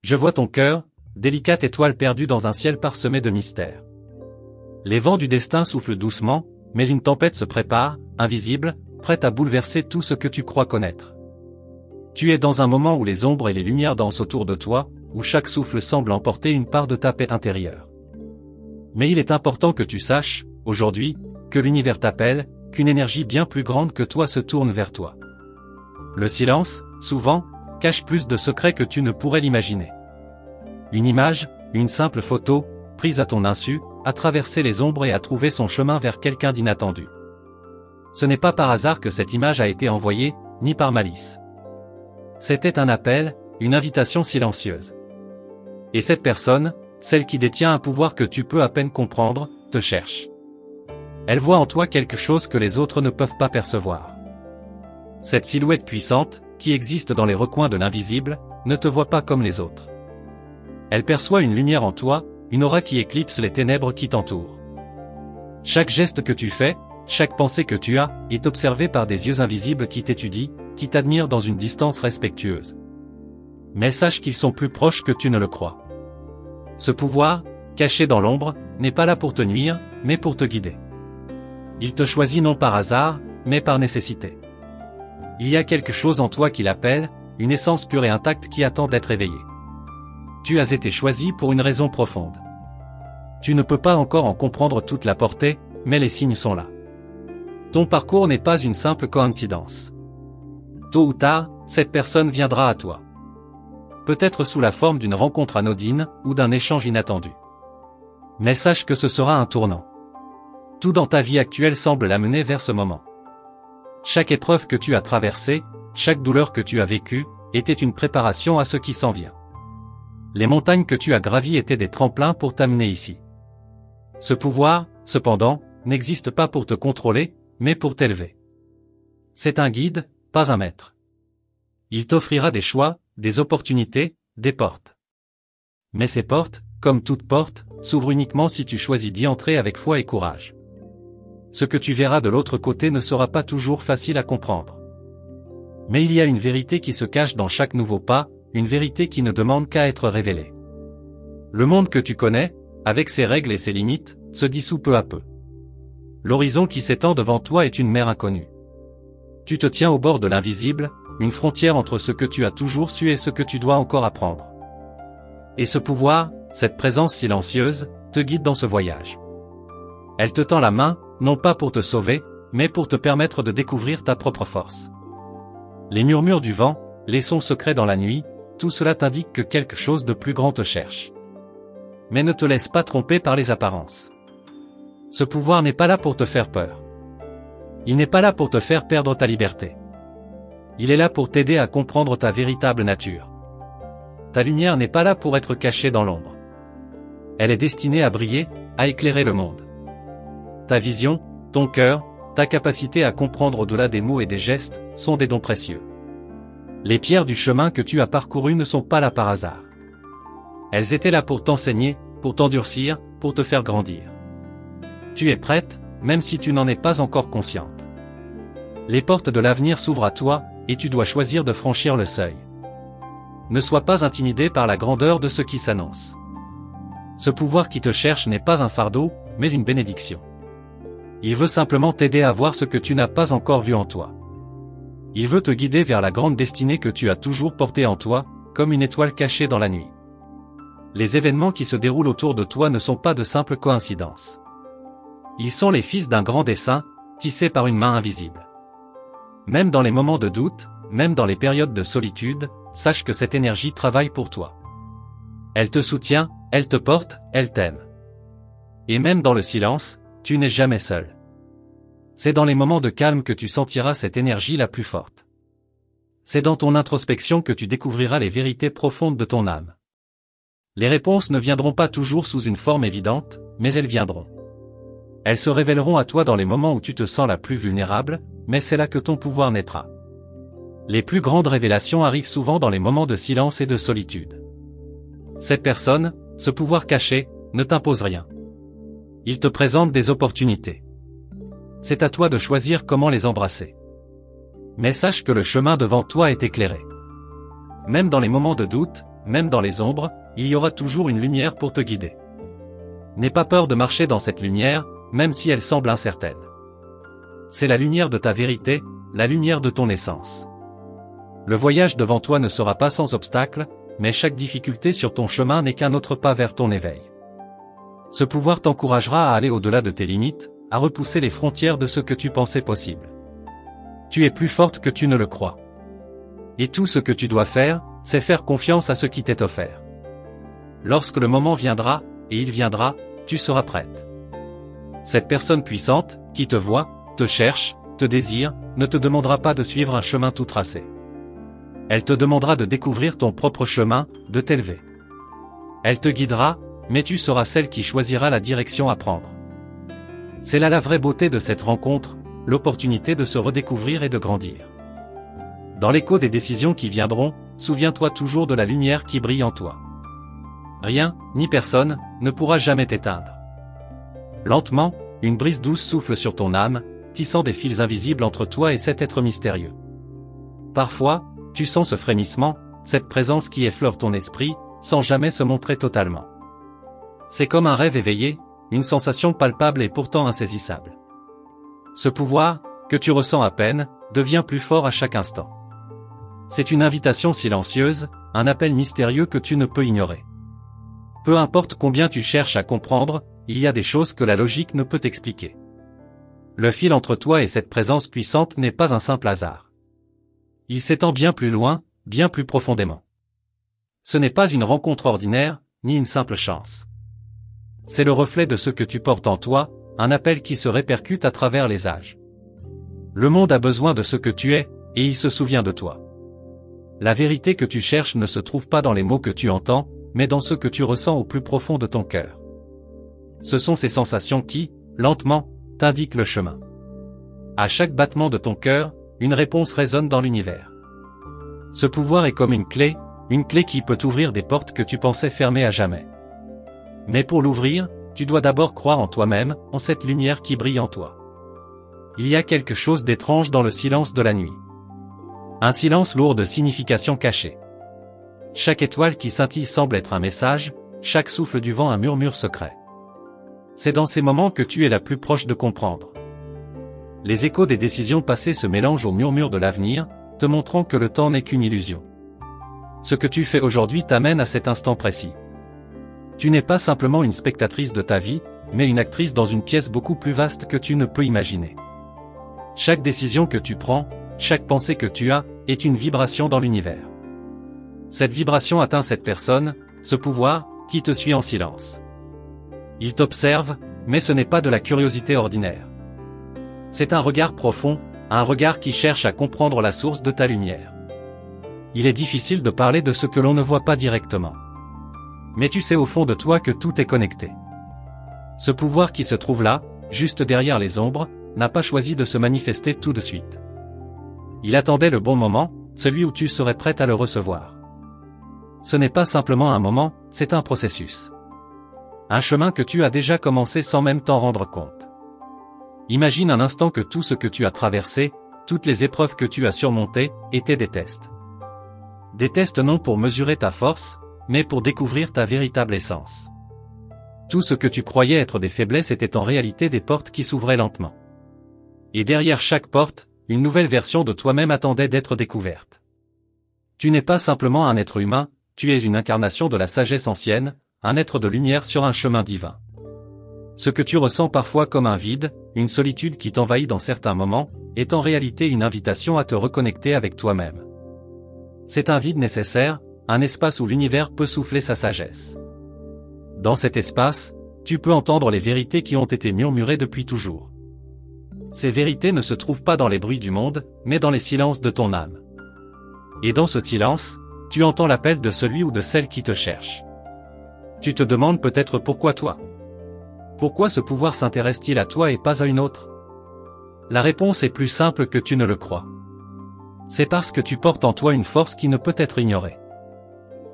Je vois ton cœur, délicate étoile perdue dans un ciel parsemé de mystères. Les vents du destin soufflent doucement, mais une tempête se prépare, invisible, prête à bouleverser tout ce que tu crois connaître. Tu es dans un moment où les ombres et les lumières dansent autour de toi, où chaque souffle semble emporter une part de ta paix intérieure. Mais il est important que tu saches, aujourd'hui, que l'univers t'appelle, qu'une énergie bien plus grande que toi se tourne vers toi. Le silence, souvent, cache plus de secrets que tu ne pourrais l'imaginer. Une image, une simple photo, prise à ton insu, a traversé les ombres et a trouvé son chemin vers quelqu'un d'inattendu. Ce n'est pas par hasard que cette image a été envoyée, ni par malice. C'était un appel, une invitation silencieuse. Et cette personne, celle qui détient un pouvoir que tu peux à peine comprendre, te cherche. Elle voit en toi quelque chose que les autres ne peuvent pas percevoir. Cette silhouette puissante, qui existe dans les recoins de l'invisible, ne te voit pas comme les autres. Elle perçoit une lumière en toi, une aura qui éclipse les ténèbres qui t'entourent. Chaque geste que tu fais, chaque pensée que tu as, est observé par des yeux invisibles qui t'étudient, qui t'admirent dans une distance respectueuse. Mais sache qu'ils sont plus proches que tu ne le crois. Ce pouvoir, caché dans l'ombre, n'est pas là pour te nuire, mais pour te guider. Il te choisit non par hasard, mais par nécessité. Il y a quelque chose en toi qui l'appelle, une essence pure et intacte qui attend d'être éveillée. Tu as été choisi pour une raison profonde. Tu ne peux pas encore en comprendre toute la portée, mais les signes sont là. Ton parcours n'est pas une simple coïncidence. Tôt ou tard, cette personne viendra à toi. Peut-être sous la forme d'une rencontre anodine, ou d'un échange inattendu. Mais sache que ce sera un tournant. Tout dans ta vie actuelle semble l'amener vers ce moment. Chaque épreuve que tu as traversée, chaque douleur que tu as vécue, était une préparation à ce qui s'en vient. Les montagnes que tu as gravies étaient des tremplins pour t'amener ici. Ce pouvoir, cependant, n'existe pas pour te contrôler, mais pour t'élever. C'est un guide, pas un maître. Il t'offrira des choix, des opportunités, des portes. Mais ces portes, comme toute porte, s'ouvrent uniquement si tu choisis d'y entrer avec foi et courage. Ce que tu verras de l'autre côté ne sera pas toujours facile à comprendre. Mais il y a une vérité qui se cache dans chaque nouveau pas, une vérité qui ne demande qu'à être révélée. Le monde que tu connais, avec ses règles et ses limites, se dissout peu à peu. L'horizon qui s'étend devant toi est une mer inconnue. Tu te tiens au bord de l'invisible, une frontière entre ce que tu as toujours su et ce que tu dois encore apprendre. Et ce pouvoir, cette présence silencieuse, te guide dans ce voyage. Elle te tend la main, non pas pour te sauver, mais pour te permettre de découvrir ta propre force. Les murmures du vent, les sons secrets dans la nuit, tout cela t'indique que quelque chose de plus grand te cherche. Mais ne te laisse pas tromper par les apparences. Ce pouvoir n'est pas là pour te faire peur. Il n'est pas là pour te faire perdre ta liberté. Il est là pour t'aider à comprendre ta véritable nature. Ta lumière n'est pas là pour être cachée dans l'ombre. Elle est destinée à briller, à éclairer le monde. Ta vision, ton cœur, ta capacité à comprendre au-delà des mots et des gestes, sont des dons précieux. Les pierres du chemin que tu as parcouru ne sont pas là par hasard. Elles étaient là pour t'enseigner, pour t'endurcir, pour te faire grandir. Tu es prête, même si tu n'en es pas encore consciente. Les portes de l'avenir s'ouvrent à toi, et tu dois choisir de franchir le seuil. Ne sois pas intimidé par la grandeur de ce qui s'annonce. Ce pouvoir qui te cherche n'est pas un fardeau, mais une bénédiction. Il veut simplement t'aider à voir ce que tu n'as pas encore vu en toi. Il veut te guider vers la grande destinée que tu as toujours portée en toi, comme une étoile cachée dans la nuit. Les événements qui se déroulent autour de toi ne sont pas de simples coïncidences. Ils sont les fils d'un grand dessein, tissé par une main invisible. Même dans les moments de doute, même dans les périodes de solitude, sache que cette énergie travaille pour toi. Elle te soutient, elle te porte, elle t'aime. Et même dans le silence, tu n'es jamais seul. C'est dans les moments de calme que tu sentiras cette énergie la plus forte. C'est dans ton introspection que tu découvriras les vérités profondes de ton âme. Les réponses ne viendront pas toujours sous une forme évidente, mais elles viendront. Elles se révéleront à toi dans les moments où tu te sens la plus vulnérable, mais c'est là que ton pouvoir naîtra. Les plus grandes révélations arrivent souvent dans les moments de silence et de solitude. Cette personne, ce pouvoir caché, ne t'impose rien. Il te présente des opportunités. C'est à toi de choisir comment les embrasser. Mais sache que le chemin devant toi est éclairé. Même dans les moments de doute, même dans les ombres, il y aura toujours une lumière pour te guider. N'aie pas peur de marcher dans cette lumière, même si elle semble incertaine. C'est la lumière de ta vérité, la lumière de ton essence. Le voyage devant toi ne sera pas sans obstacle, mais chaque difficulté sur ton chemin n'est qu'un autre pas vers ton éveil. Ce pouvoir t'encouragera à aller au-delà de tes limites, à repousser les frontières de ce que tu pensais possible. Tu es plus forte que tu ne le crois. Et tout ce que tu dois faire, c'est faire confiance à ce qui t'est offert. Lorsque le moment viendra, et il viendra, tu seras prête. Cette personne puissante, qui te voit, te cherche, te désire, ne te demandera pas de suivre un chemin tout tracé. Elle te demandera de découvrir ton propre chemin, de t'élever. Elle te guidera, mais tu seras celle qui choisira la direction à prendre. C'est là la vraie beauté de cette rencontre, l'opportunité de se redécouvrir et de grandir. Dans l'écho des décisions qui viendront, souviens-toi toujours de la lumière qui brille en toi. Rien, ni personne, ne pourra jamais t'éteindre. Lentement, une brise douce souffle sur ton âme, tissant des fils invisibles entre toi et cet être mystérieux. Parfois, tu sens ce frémissement, cette présence qui effleure ton esprit, sans jamais se montrer totalement. C'est comme un rêve éveillé, une sensation palpable et pourtant insaisissable. Ce pouvoir, que tu ressens à peine, devient plus fort à chaque instant. C'est une invitation silencieuse, un appel mystérieux que tu ne peux ignorer. Peu importe combien tu cherches à comprendre, il y a des choses que la logique ne peut expliquer. Le fil entre toi et cette présence puissante n'est pas un simple hasard. Il s'étend bien plus loin, bien plus profondément. Ce n'est pas une rencontre ordinaire, ni une simple chance. C'est le reflet de ce que tu portes en toi, un appel qui se répercute à travers les âges. Le monde a besoin de ce que tu es, et il se souvient de toi. La vérité que tu cherches ne se trouve pas dans les mots que tu entends, mais dans ce que tu ressens au plus profond de ton cœur. Ce sont ces sensations qui, lentement, t'indiquent le chemin. À chaque battement de ton cœur, une réponse résonne dans l'univers. Ce pouvoir est comme une clé qui peut t'ouvrir des portes que tu pensais fermées à jamais. Mais pour l'ouvrir, tu dois d'abord croire en toi-même, en cette lumière qui brille en toi. Il y a quelque chose d'étrange dans le silence de la nuit. Un silence lourd de significations cachées. Chaque étoile qui scintille semble être un message, chaque souffle du vent un murmure secret. C'est dans ces moments que tu es la plus proche de comprendre. Les échos des décisions passées se mélangent aux murmures de l'avenir, te montrant que le temps n'est qu'une illusion. Ce que tu fais aujourd'hui t'amène à cet instant précis. Tu n'es pas simplement une spectatrice de ta vie, mais une actrice dans une pièce beaucoup plus vaste que tu ne peux imaginer. Chaque décision que tu prends, chaque pensée que tu as, est une vibration dans l'univers. Cette vibration atteint cette personne, ce pouvoir, qui te suit en silence. Il t'observe, mais ce n'est pas de la curiosité ordinaire. C'est un regard profond, un regard qui cherche à comprendre la source de ta lumière. Il est difficile de parler de ce que l'on ne voit pas directement. Mais tu sais au fond de toi que tout est connecté. Ce pouvoir qui se trouve là, juste derrière les ombres, n'a pas choisi de se manifester tout de suite. Il attendait le bon moment, celui où tu serais prête à le recevoir. Ce n'est pas simplement un moment, c'est un processus. Un chemin que tu as déjà commencé sans même t'en rendre compte. Imagine un instant que tout ce que tu as traversé, toutes les épreuves que tu as surmontées, étaient des tests. Des tests non pour mesurer ta force, mais pour découvrir ta véritable essence. Tout ce que tu croyais être des faiblesses était en réalité des portes qui s'ouvraient lentement. Et derrière chaque porte, une nouvelle version de toi-même attendait d'être découverte. Tu n'es pas simplement un être humain, tu es une incarnation de la sagesse ancienne, un être de lumière sur un chemin divin. Ce que tu ressens parfois comme un vide, une solitude qui t'envahit dans certains moments, est en réalité une invitation à te reconnecter avec toi-même. C'est un vide nécessaire, un espace où l'univers peut souffler sa sagesse. Dans cet espace, tu peux entendre les vérités qui ont été murmurées depuis toujours. Ces vérités ne se trouvent pas dans les bruits du monde, mais dans les silences de ton âme. Et dans ce silence, tu entends l'appel de celui ou de celle qui te cherche. Tu te demandes peut-être pourquoi toi. Pourquoi ce pouvoir s'intéresse-t-il à toi et pas à une autre? La réponse est plus simple que tu ne le crois. C'est parce que tu portes en toi une force qui ne peut être ignorée.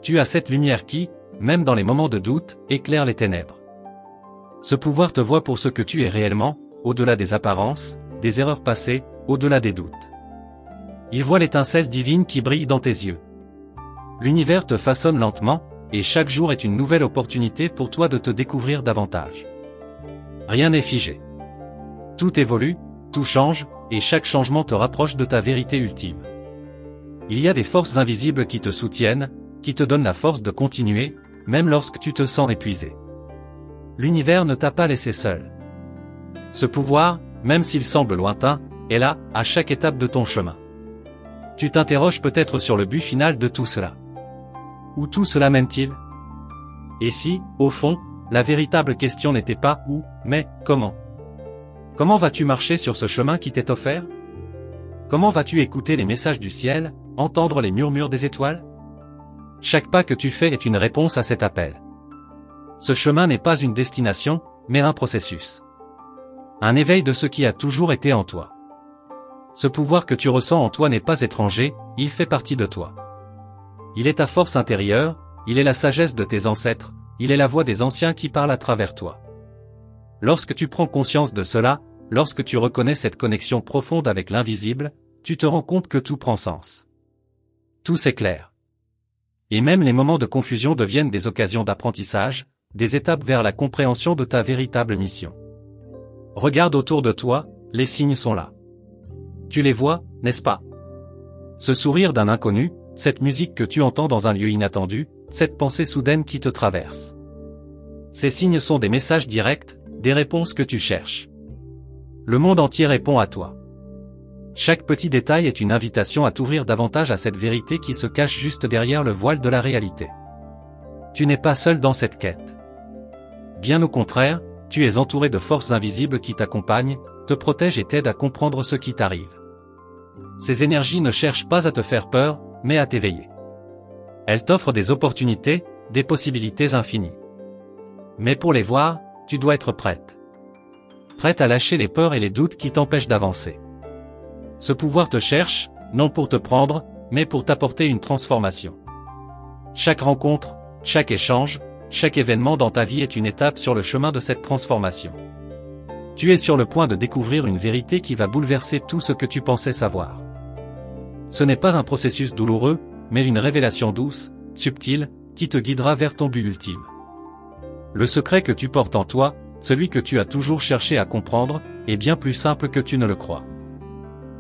Tu as cette lumière qui, même dans les moments de doute, éclaire les ténèbres. Ce pouvoir te voit pour ce que tu es réellement, au-delà des apparences, des erreurs passées, au-delà des doutes. Il voit l'étincelle divine qui brille dans tes yeux. L'univers te façonne lentement, et chaque jour est une nouvelle opportunité pour toi de te découvrir davantage. Rien n'est figé. Tout évolue, tout change, et chaque changement te rapproche de ta vérité ultime. Il y a des forces invisibles qui te soutiennent, qui te donnent la force de continuer, même lorsque tu te sens épuisé. L'univers ne t'a pas laissé seul. Ce pouvoir, même s'il semble lointain, est là, à chaque étape de ton chemin. Tu t'interroges peut-être sur le but final de tout cela. Où tout cela mène-t-il? Et si, au fond, la véritable question n'était pas où, mais comment? Comment vas-tu marcher sur ce chemin qui t'est offert? Comment vas-tu écouter les messages du ciel, entendre les murmures des étoiles? Chaque pas que tu fais est une réponse à cet appel. Ce chemin n'est pas une destination, mais un processus. Un éveil de ce qui a toujours été en toi. Ce pouvoir que tu ressens en toi n'est pas étranger, il fait partie de toi. Il est ta force intérieure, il est la sagesse de tes ancêtres, il est la voix des anciens qui parle à travers toi. Lorsque tu prends conscience de cela, lorsque tu reconnais cette connexion profonde avec l'invisible, tu te rends compte que tout prend sens. Tout s'éclaire. Et même les moments de confusion deviennent des occasions d'apprentissage, des étapes vers la compréhension de ta véritable mission. Regarde autour de toi, les signes sont là. Tu les vois, n'est-ce pas? Ce sourire d'un inconnu, cette musique que tu entends dans un lieu inattendu, cette pensée soudaine qui te traverse. Ces signes sont des messages directs, des réponses que tu cherches. Le monde entier répond à toi. Chaque petit détail est une invitation à t'ouvrir davantage à cette vérité qui se cache juste derrière le voile de la réalité. Tu n'es pas seul dans cette quête. Bien au contraire, tu es entouré de forces invisibles qui t'accompagnent, te protègent et t'aident à comprendre ce qui t'arrive. Ces énergies ne cherchent pas à te faire peur, mais à t'éveiller. Elles t'offrent des opportunités, des possibilités infinies. Mais pour les voir, tu dois être prête. Prête à lâcher les peurs et les doutes qui t'empêchent d'avancer. Ce pouvoir te cherche, non pour te prendre, mais pour t'apporter une transformation. Chaque rencontre, chaque échange, chaque événement dans ta vie est une étape sur le chemin de cette transformation. Tu es sur le point de découvrir une vérité qui va bouleverser tout ce que tu pensais savoir. Ce n'est pas un processus douloureux, mais une révélation douce, subtile, qui te guidera vers ton but ultime. Le secret que tu portes en toi, celui que tu as toujours cherché à comprendre, est bien plus simple que tu ne le crois.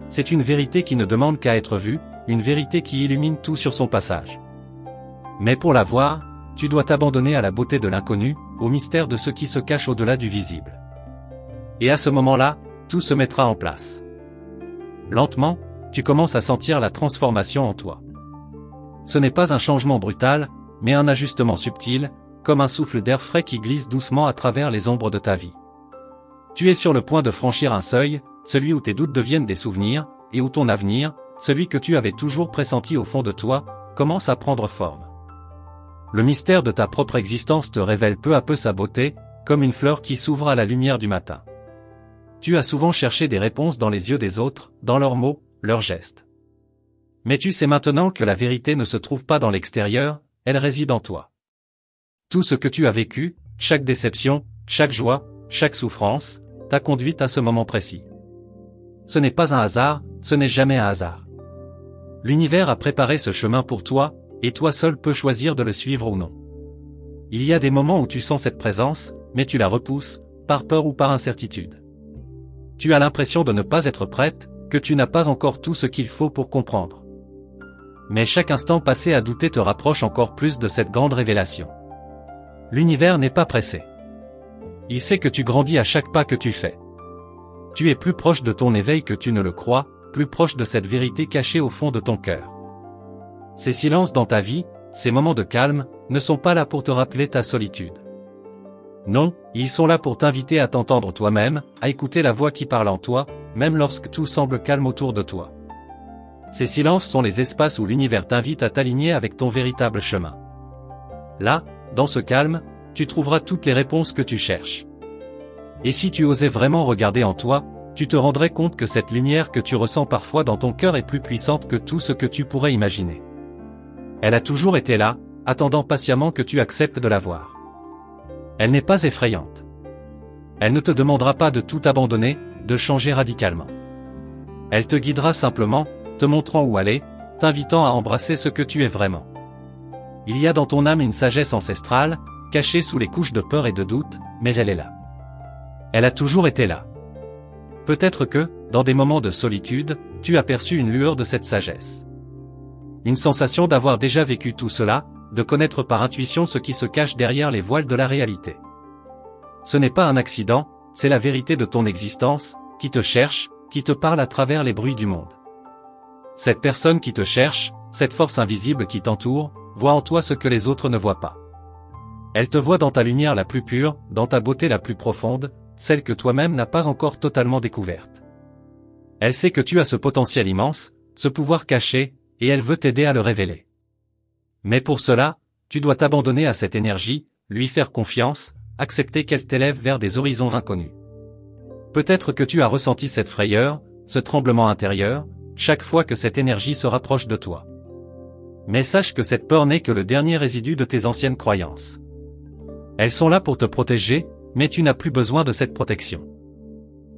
C'est une vérité qui ne demande qu'à être vue, une vérité qui illumine tout sur son passage. Mais pour la voir, tu dois t'abandonner à la beauté de l'inconnu, au mystère de ce qui se cache au-delà du visible. Et à ce moment-là, tout se mettra en place. Lentement, tu commences à sentir la transformation en toi. Ce n'est pas un changement brutal, mais un ajustement subtil, comme un souffle d'air frais qui glisse doucement à travers les ombres de ta vie. Tu es sur le point de franchir un seuil, celui où tes doutes deviennent des souvenirs, et où ton avenir, celui que tu avais toujours pressenti au fond de toi, commence à prendre forme. Le mystère de ta propre existence te révèle peu à peu sa beauté, comme une fleur qui s'ouvre à la lumière du matin. Tu as souvent cherché des réponses dans les yeux des autres, dans leurs mots, leurs gestes. Mais tu sais maintenant que la vérité ne se trouve pas dans l'extérieur, elle réside en toi. Tout ce que tu as vécu, chaque déception, chaque joie, chaque souffrance, t'a conduite à ce moment précis. Ce n'est pas un hasard, ce n'est jamais un hasard. L'univers a préparé ce chemin pour toi, et toi seul peux choisir de le suivre ou non. Il y a des moments où tu sens cette présence, mais tu la repousses, par peur ou par incertitude. Tu as l'impression de ne pas être prête, que tu n'as pas encore tout ce qu'il faut pour comprendre. Mais chaque instant passé à douter te rapproche encore plus de cette grande révélation. L'univers n'est pas pressé. Il sait que tu grandis à chaque pas que tu fais. Tu es plus proche de ton éveil que tu ne le crois, plus proche de cette vérité cachée au fond de ton cœur. Ces silences dans ta vie, ces moments de calme, ne sont pas là pour te rappeler ta solitude. Non, ils sont là pour t'inviter à t'entendre toi-même, à écouter la voix qui parle en toi, même lorsque tout semble calme autour de toi. Ces silences sont les espaces où l'univers t'invite à t'aligner avec ton véritable chemin. Là, dans ce calme, tu trouveras toutes les réponses que tu cherches. Et si tu osais vraiment regarder en toi, tu te rendrais compte que cette lumière que tu ressens parfois dans ton cœur est plus puissante que tout ce que tu pourrais imaginer. Elle a toujours été là, attendant patiemment que tu acceptes de la voir. Elle n'est pas effrayante. Elle ne te demandera pas de tout abandonner, de changer radicalement. Elle te guidera simplement, te montrant où aller, t'invitant à embrasser ce que tu es vraiment. Il y a dans ton âme une sagesse ancestrale, cachée sous les couches de peur et de doute, mais elle est là. Elle a toujours été là. Peut-être que, dans des moments de solitude, tu as perçu une lueur de cette sagesse. Une sensation d'avoir déjà vécu tout cela, de connaître par intuition ce qui se cache derrière les voiles de la réalité. Ce n'est pas un accident, c'est la vérité de ton existence, qui te cherche, qui te parle à travers les bruits du monde. Cette personne qui te cherche, cette force invisible qui t'entoure, voit en toi ce que les autres ne voient pas. Elle te voit dans ta lumière la plus pure, dans ta beauté la plus profonde, celle que toi-même n'as pas encore totalement découverte. Elle sait que tu as ce potentiel immense, ce pouvoir caché, et elle veut t'aider à le révéler. Mais pour cela, tu dois t'abandonner à cette énergie, lui faire confiance, accepter qu'elle t'élève vers des horizons inconnus. Peut-être que tu as ressenti cette frayeur, ce tremblement intérieur, chaque fois que cette énergie se rapproche de toi. Mais sache que cette peur n'est que le dernier résidu de tes anciennes croyances. Elles sont là pour te protéger, mais tu n'as plus besoin de cette protection.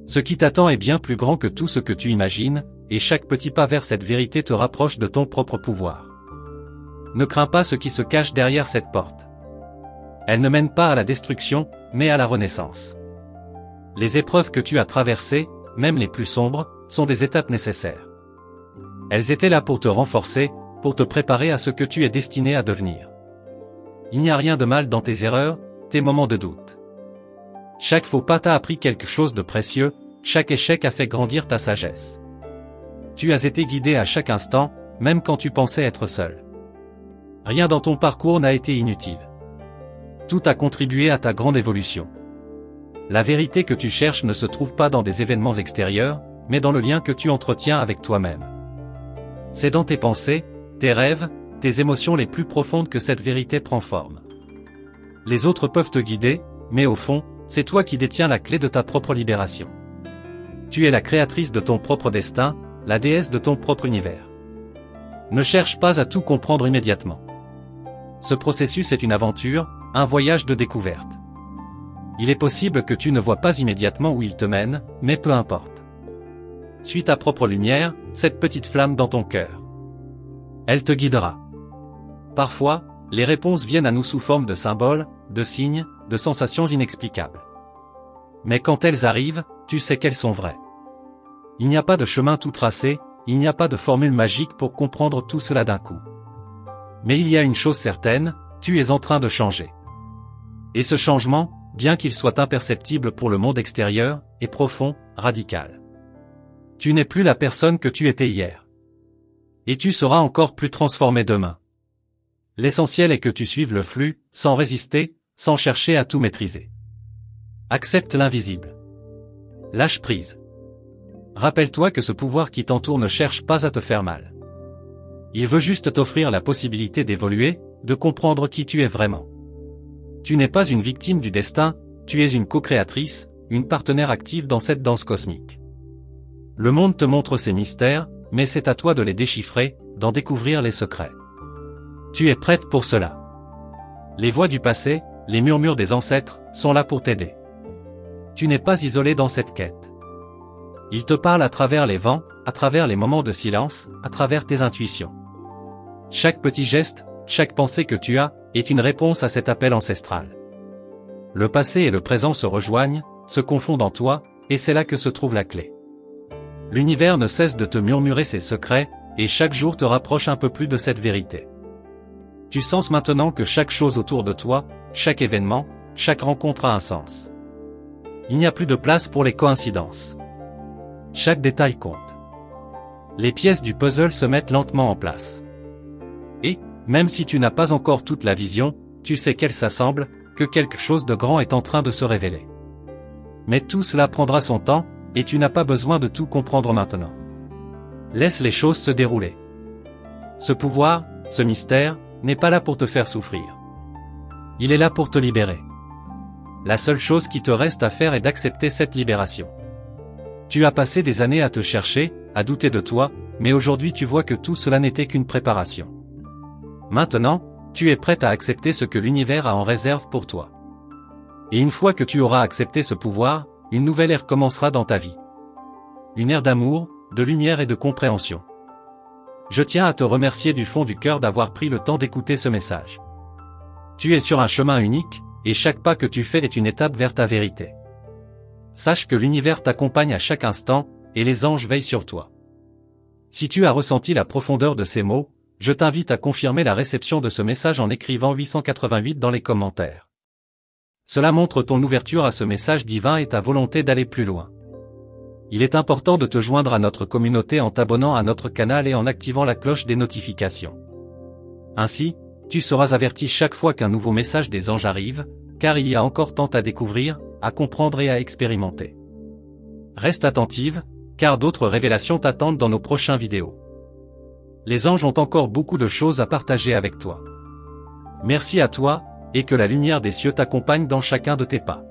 Ce qui t'attend est bien plus grand que tout ce que tu imagines, et chaque petit pas vers cette vérité te rapproche de ton propre pouvoir. Ne crains pas ce qui se cache derrière cette porte. Elle ne mène pas à la destruction, mais à la renaissance. Les épreuves que tu as traversées, même les plus sombres, sont des étapes nécessaires. Elles étaient là pour te renforcer, pour te préparer à ce que tu es destiné à devenir. Il n'y a rien de mal dans tes erreurs, tes moments de doute. Chaque faux pas t'a appris quelque chose de précieux, chaque échec a fait grandir ta sagesse. Tu as été guidé à chaque instant, même quand tu pensais être seul. Rien dans ton parcours n'a été inutile. Tout a contribué à ta grande évolution. La vérité que tu cherches ne se trouve pas dans des événements extérieurs, mais dans le lien que tu entretiens avec toi-même. C'est dans tes pensées, tes rêves, tes émotions les plus profondes que cette vérité prend forme. Les autres peuvent te guider, mais au fond, c'est toi qui détiens la clé de ta propre libération. Tu es la créatrice de ton propre destin, la déesse de ton propre univers. Ne cherche pas à tout comprendre immédiatement. Ce processus est une aventure, un voyage de découverte. Il est possible que tu ne vois pas immédiatement où il te mène, mais peu importe. Suis ta propre lumière, cette petite flamme dans ton cœur. Elle te guidera. Parfois, les réponses viennent à nous sous forme de symboles, de signes, de sensations inexplicables. Mais quand elles arrivent, tu sais qu'elles sont vraies. Il n'y a pas de chemin tout tracé, il n'y a pas de formule magique pour comprendre tout cela d'un coup. Mais il y a une chose certaine, tu es en train de changer. Et ce changement, bien qu'il soit imperceptible pour le monde extérieur, est profond, radical. Tu n'es plus la personne que tu étais hier. Et tu seras encore plus transformé demain. L'essentiel est que tu suives le flux, sans résister, sans chercher à tout maîtriser. Accepte l'invisible. Lâche prise. Rappelle-toi que ce pouvoir qui t'entoure ne cherche pas à te faire mal. Il veut juste t'offrir la possibilité d'évoluer, de comprendre qui tu es vraiment. Tu n'es pas une victime du destin, tu es une co-créatrice, une partenaire active dans cette danse cosmique. Le monde te montre ses mystères, mais c'est à toi de les déchiffrer, d'en découvrir les secrets. Tu es prête pour cela. Les voix du passé, les murmures des ancêtres, sont là pour t'aider. Tu n'es pas isolé dans cette quête. Ils te parlent à travers les vents, à travers les moments de silence, à travers tes intuitions. Chaque petit geste, chaque pensée que tu as, est une réponse à cet appel ancestral. Le passé et le présent se rejoignent, se confondent en toi, et c'est là que se trouve la clé. L'univers ne cesse de te murmurer ses secrets, et chaque jour te rapproche un peu plus de cette vérité. Tu sens maintenant que chaque chose autour de toi, chaque événement, chaque rencontre a un sens. Il n'y a plus de place pour les coïncidences. Chaque détail compte. Les pièces du puzzle se mettent lentement en place. Et, même si tu n'as pas encore toute la vision, tu sais qu'elle s'assemble, que quelque chose de grand est en train de se révéler. Mais tout cela prendra son temps, et tu n'as pas besoin de tout comprendre maintenant. Laisse les choses se dérouler. Ce pouvoir, ce mystère, n'est pas là pour te faire souffrir. Il est là pour te libérer. La seule chose qui te reste à faire est d'accepter cette libération. Tu as passé des années à te chercher, à douter de toi, mais aujourd'hui tu vois que tout cela n'était qu'une préparation. Maintenant, tu es prête à accepter ce que l'univers a en réserve pour toi. Et une fois que tu auras accepté ce pouvoir, une nouvelle ère commencera dans ta vie. Une ère d'amour, de lumière et de compréhension. Je tiens à te remercier du fond du cœur d'avoir pris le temps d'écouter ce message. Tu es sur un chemin unique, et chaque pas que tu fais est une étape vers ta vérité. Sache que l'univers t'accompagne à chaque instant, et les anges veillent sur toi. Si tu as ressenti la profondeur de ces mots, je t'invite à confirmer la réception de ce message en écrivant 888 dans les commentaires. Cela montre ton ouverture à ce message divin et ta volonté d'aller plus loin. Il est important de te joindre à notre communauté en t'abonnant à notre canal et en activant la cloche des notifications. Ainsi, tu seras averti chaque fois qu'un nouveau message des anges arrive, car il y a encore tant à découvrir, à comprendre et à expérimenter. Reste attentive, car d'autres révélations t'attendent dans nos prochaines vidéos. Les anges ont encore beaucoup de choses à partager avec toi. Merci à toi, et que la lumière des cieux t'accompagne dans chacun de tes pas.